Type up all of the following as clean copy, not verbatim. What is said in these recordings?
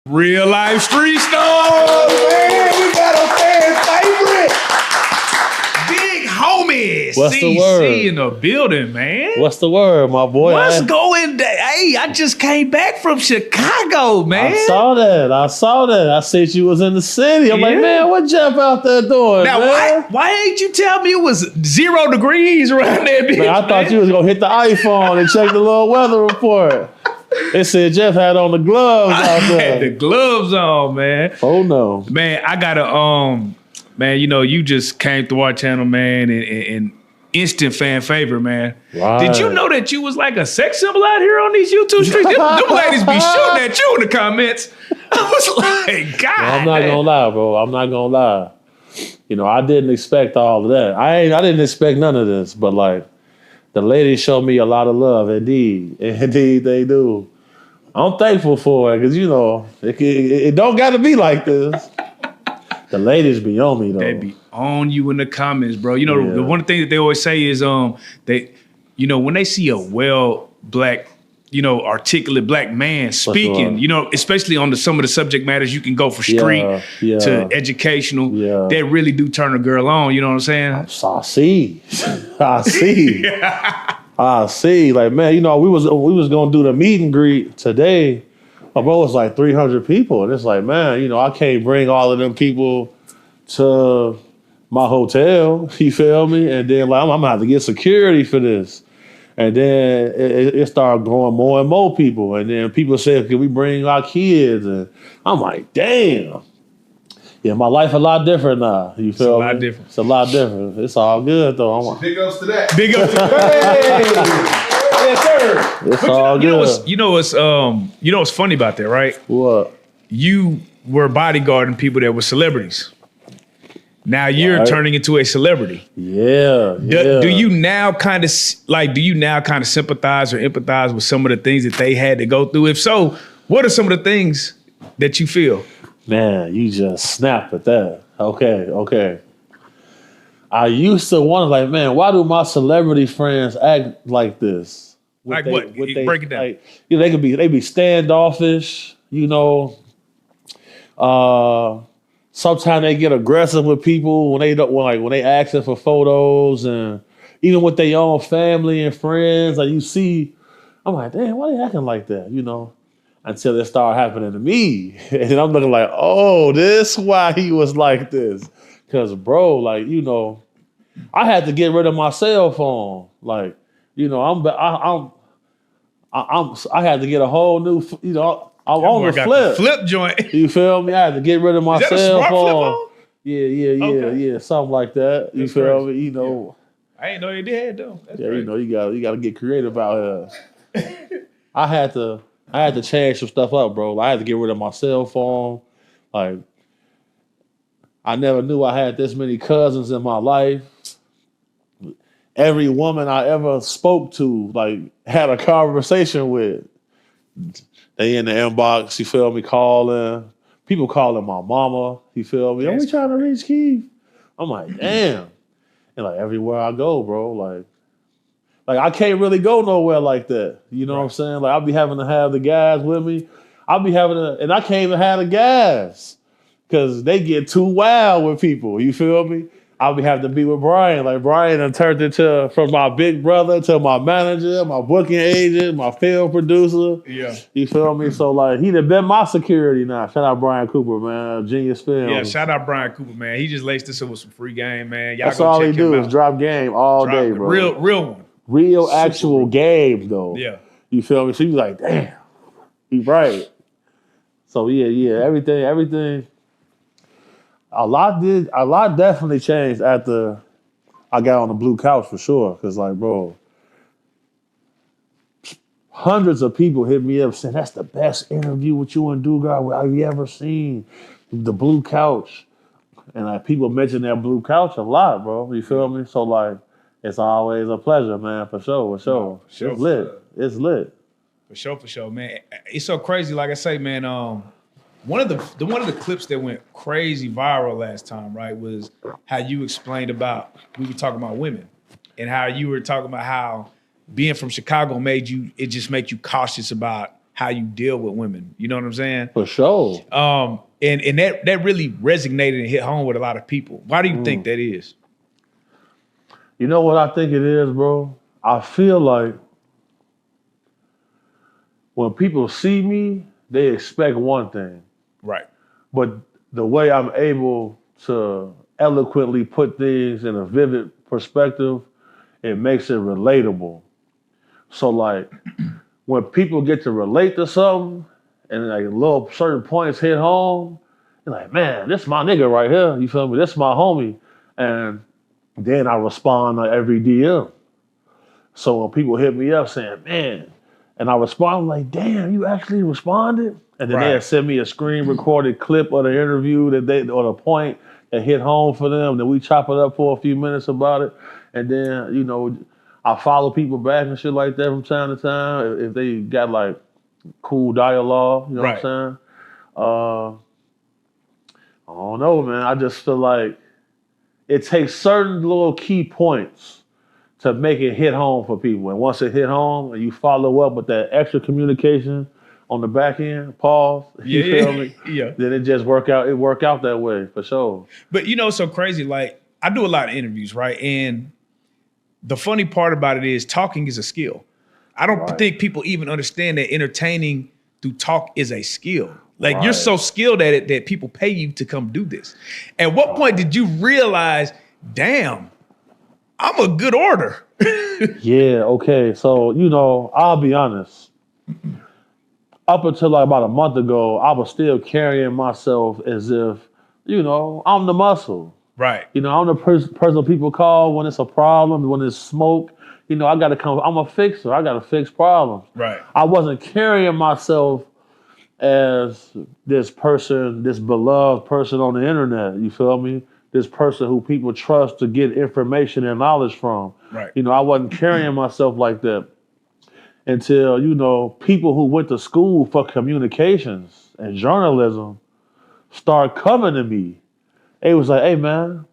Real life street stars, man. We got a fan favorite. Big homies. What's the word? CC in the building, man. What's the word, my boy? What's going down? Hey, I just came back from Chicago, man. I saw that. I said you was in the city. I'm like, man, what Jeff out there doing, now, man? why ain't you tell me it was 0 degrees around there, bitch? Man, I thought you was going to hit the iPhone and check the little weather report. They said Jeff had on the gloves out there. I had the gloves on, man. Oh, no. Man, I got to, man, you know, you just came through our channel, man, and instant fan favorite, man. Right. Did you know that you was like a sex symbol out here on these YouTube streets? Them ladies be shooting at you in the comments. I was like, God. I'm not going to lie, bro. I'm not going to lie. You know, I didn't expect all of that. I didn't expect none of this, but like, the ladies show me a lot of love, indeed. Indeed, they do. I'm thankful for it because, you know, it don't got to be like this. The ladies be on me, though. They be on you in the comments, bro. You know, the one thing that they always say is, they, you know, when they see a black, you know, articulate black man speaking, you know, especially on some of the subject matters, you can go from street to educational. Yeah. They really do turn a girl on. You know what I'm saying? I see. I see. Like, man, you know, we was gonna do the meet and greet today. But bro, it was like 300 people, and it's like, man, you know, I can't bring all of them people to my hotel. You feel me? And then like, I'm gonna have to get security for this. And then it started growing more and more people. And then people said, can we bring our kids? And I'm like, damn. Yeah, my life a lot different now. You feel me? It's a lot different. It's a lot different. It's all good, though. Big ups to that. Big ups to that. Yes, sir. It's all good. You know what's funny about that, right? What? You were bodyguarding people that were celebrities. Now you're turning into a celebrity. Yeah. Do you now kind of sympathize or empathize with some of the things that they had to go through? If so, what are some of the things that you feel? Man, you just snap at that. Okay. I used to wonder, like, man, why do my celebrity friends act like this? What? Break it down. Like, you know, they be standoffish, you know. Sometimes they get aggressive with people when they asking for photos, and even with their own family and friends. Like, you see, I'm like, damn, why they acting like that? You know, until it started happening to me, and I'm looking like, oh, this why he was like this. Cause bro, like, you know, I had to get rid of my cell phone. Like, you know, I had to get a whole new, you know. I'm on the flip joint. You feel me? I had to get rid of my cell phone. Okay. Yeah, something like that. You feel me? You know, I didn't know you did though. That's you know, you got to get creative out here. I had to change some stuff up, bro. I had to get rid of my cell phone. Like, I never knew I had this many cousins in my life. Every woman I ever spoke to, like, had a conversation with. They in the inbox, you feel me, calling. People calling my mama, you feel me. Are we trying to reach Keith? I'm like, damn. And like everywhere I go, bro, like I can't really go nowhere like that. You know what I'm saying? Like, I'll be having to have the guys with me. And I can't even have the guys because they get too wild with people, you feel me? I'll be having to be with Brian. Like, Brian done turned into, from my big brother to my manager, my booking agent, my film producer. Yeah. You feel me? So, like, he done been my security now. Shout out Brian Cooper, man. Genius Film. Yeah, shout out Brian Cooper, man. He just laced us up with some free game, man. Y'all That's all he do is drop game all day, bro. Real one. Real actual game, though. Yeah. You feel me? So you like, damn, he right. So, yeah, everything. A lot definitely changed after I got on the blue couch for sure. Cause like, bro, hundreds of people hit me up saying that's the best interview with you and Dugar I've ever seen. The blue couch. And like, people mention that blue couch a lot, bro. You feel me? So like, it's always a pleasure, man, for sure. It's lit. It's lit. For sure, man. It's so crazy. Like I say, man, one of the clips that went crazy viral last time, right, was how you explained about, we were talking about women and how you were talking about how being from Chicago just made you cautious about how you deal with women. You know what I'm saying? For sure. And that really resonated and hit home with a lot of people. Why do you think that is? You know what I think it is, bro? I feel like when people see me, they expect one thing. Right. But the way I'm able to eloquently put things in a vivid perspective, it makes it relatable. So like when people get to relate to something and like little certain points hit home, you're like, man, this my nigga right here. You feel me? This my homie. And then I respond to every DM. So when people hit me up saying, man, and I respond, I'm like, damn, you actually responded? And then they'll send me a screen recorded clip of the interview or the point that hit home for them. Then we chop it up for a few minutes about it. And then, you know, I follow people back and shit like that from time to time if they got like cool dialogue, you know what I'm saying? I don't know, man. I just feel like it takes certain little key points to make it hit home for people. And once it hit home and you follow up with that extra communication on the back end, pause, you feel me? Yeah. Then it just work out that way for sure. But you know, it's so crazy. Like I do a lot of interviews, right? And the funny part about it is talking is a skill. I don't think people even understand that entertaining through talk is a skill. Like you're so skilled at it that people pay you to come do this. At what point did you realize, damn, I'm a good order? Yeah, okay. So, you know, I'll be honest. Up until like about a month ago, I was still carrying myself as if, you know, I'm the muscle. Right. You know, I'm the person people call when it's a problem, when it's smoke. You know, I got to come. I'm a fixer. I got to fix problems. Right. I wasn't carrying myself as this person, this beloved person on the internet. You feel me? This person who people trust to get information and knowledge from. Right. You know, I wasn't carrying myself like that until, you know, people who went to school for communications and journalism start coming to me. It was like, hey, man,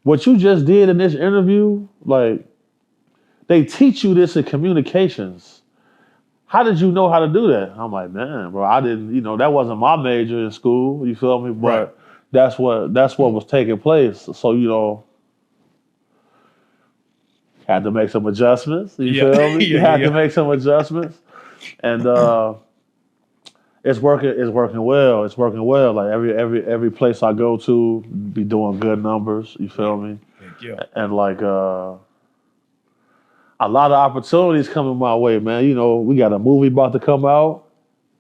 what you just did in this interview, like, they teach you this in communications. How did you know how to do that? I'm like, man, bro, I didn't, you know, that wasn't my major in school, you feel me? But that's what was taking place. So, you know, had to make some adjustments, you feel me? You had to make some adjustments. And it's working well. It's working well. Like every place I go to be doing good numbers, you feel me? And like a lot of opportunities coming my way, man. You know, we got a movie about to come out.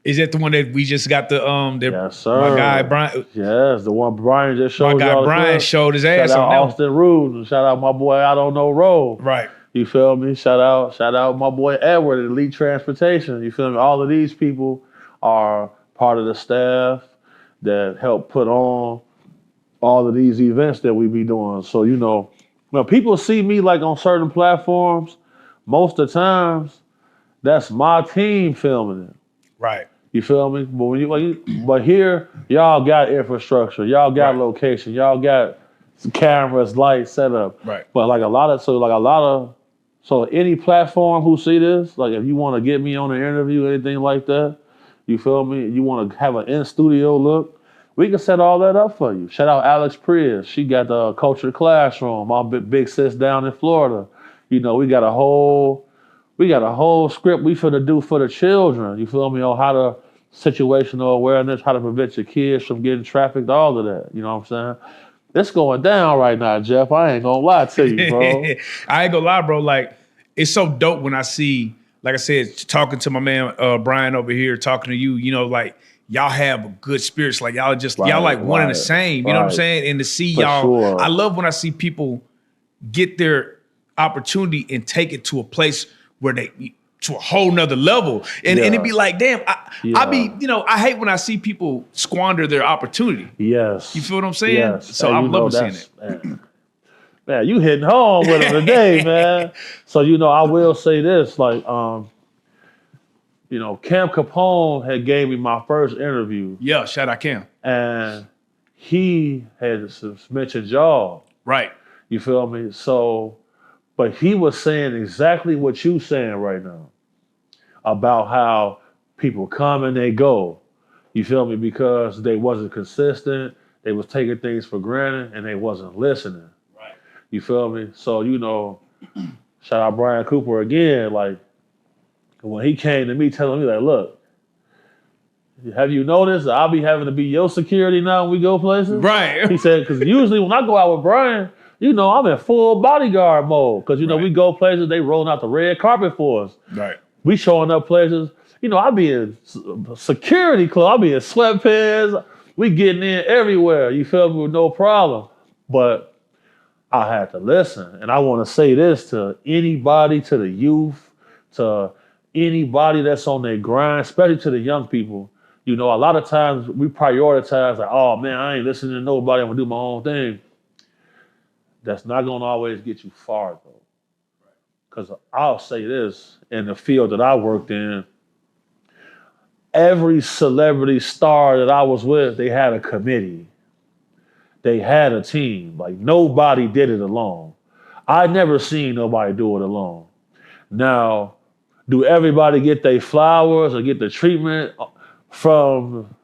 Is that the one that we just got the yes, sir. My guy Brian? Yes, the one Brian just showed. My guy Brian showed his ass. Shout out on Austin Rude. Shout out my boy I Don't Know Roll. Right. You feel me? Shout out my boy Edward at Elite Transportation. You feel me? All of these people are part of the staff that help put on all of these events that we be doing. So, you know, when people see me like on certain platforms, most of the times, that's my team filming it. Right. You feel me? But but here, y'all got infrastructure, y'all got location, y'all got cameras, lights set up. Right. But so any platform who see this, like if you want to get me on an interview, anything like that, you feel me? You want to have an in-studio look, we can set all that up for you. Shout out Alex Prius. She got the Culture Classroom, my big sis down in Florida. You know, we got a whole script we finna do for the children. You feel me? On how to situational awareness, how to prevent your kids from getting trafficked, all of that. You know what I'm saying? It's going down right now, Jeff. I ain't gonna lie to you, bro. I ain't gonna lie, bro. Like, it's so dope when I see, like I said, talking to my man Brian over here, talking to you, you know, like y'all have good spirits. Like y'all just y'all like one and the same. You know what I'm saying? And to see y'all, I love when I see people get their opportunity and take it to a place where they to a whole nother level. And it'd be like, damn, I be, you know, I hate when I see people squander their opportunity. Yes. You feel what I'm saying? Yes. So I'm loving seeing it. Man, you hitting home with them today, man. So, you know, I will say this, like, you know, Cam Capone had gave me my first interview. Yeah, shout out Cam. And he had mentioned y'all. Right. You feel me? So, but he was saying exactly what you saying right now about how people come and they go. You feel me? Because they wasn't consistent. They was taking things for granted and they wasn't listening. Right. You feel me? So, you know, shout out Brian Cooper again. Like, when he came to me telling me, like, look, have you noticed that I'll be having to be your security now when we go places? Right. He said, because usually when I go out with Brian, you know, I'm in full bodyguard mode. Because, you know, we go places, they rolling out the red carpet for us. Right. We showing up places, you know, I be in security clothes, I be in sweatpants. We getting in everywhere, you feel me, with no problem. But I had to listen. And I want to say this to anybody, to the youth, to anybody that's on their grind, especially to the young people. You know, a lot of times we prioritize like, oh man, I ain't listening to nobody, I'm gonna do my own thing. That's not gonna always get you far though. Because I'll say this, in the field that I worked in, every celebrity star that I was with, they had a committee. They had a team. Like nobody did it alone. I never seen nobody do it alone. Now, do everybody get their flowers or get the treatment from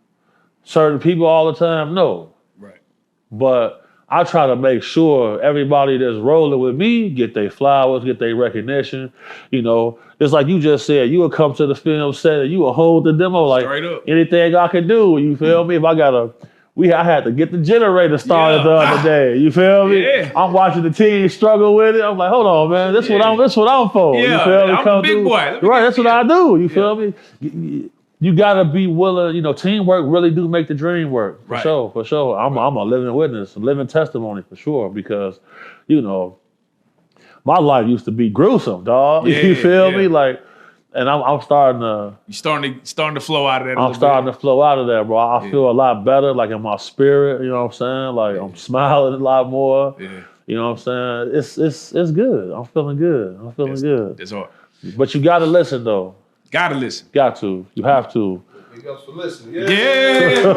certain people all the time? No. Right. But I try to make sure everybody that's rolling with me get their flowers, get their recognition. You know, it's like you just said, you would come to the film set and you would hold the demo like anything I can do. You feel me? If I I had to get the generator started the other day. You feel me? Yeah. I'm watching the team struggle with it. I'm like, hold on, man. This what I'm for. Yeah, you feel me? I'm a big boy. Right, that's what I do. You feel me? You gotta be willing, you know, teamwork really do make the dream work. For sure. I'm a living witness, a living testimony for sure, because, you know, my life used to be gruesome, dog. Yeah, you feel me? Like, and I'm starting to... You're starting to flow out of that I'm starting to flow out of that, bro. I feel a lot better, like in my spirit, you know what I'm saying? Like, I'm smiling a lot more. Yeah. You know what I'm saying? It's good. I'm feeling good. Good. It's hard. But you gotta listen, though. Gotta listen. Got to. You have to. Big ups for listening. Yeah.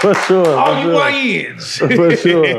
For sure. All you YNs. For sure.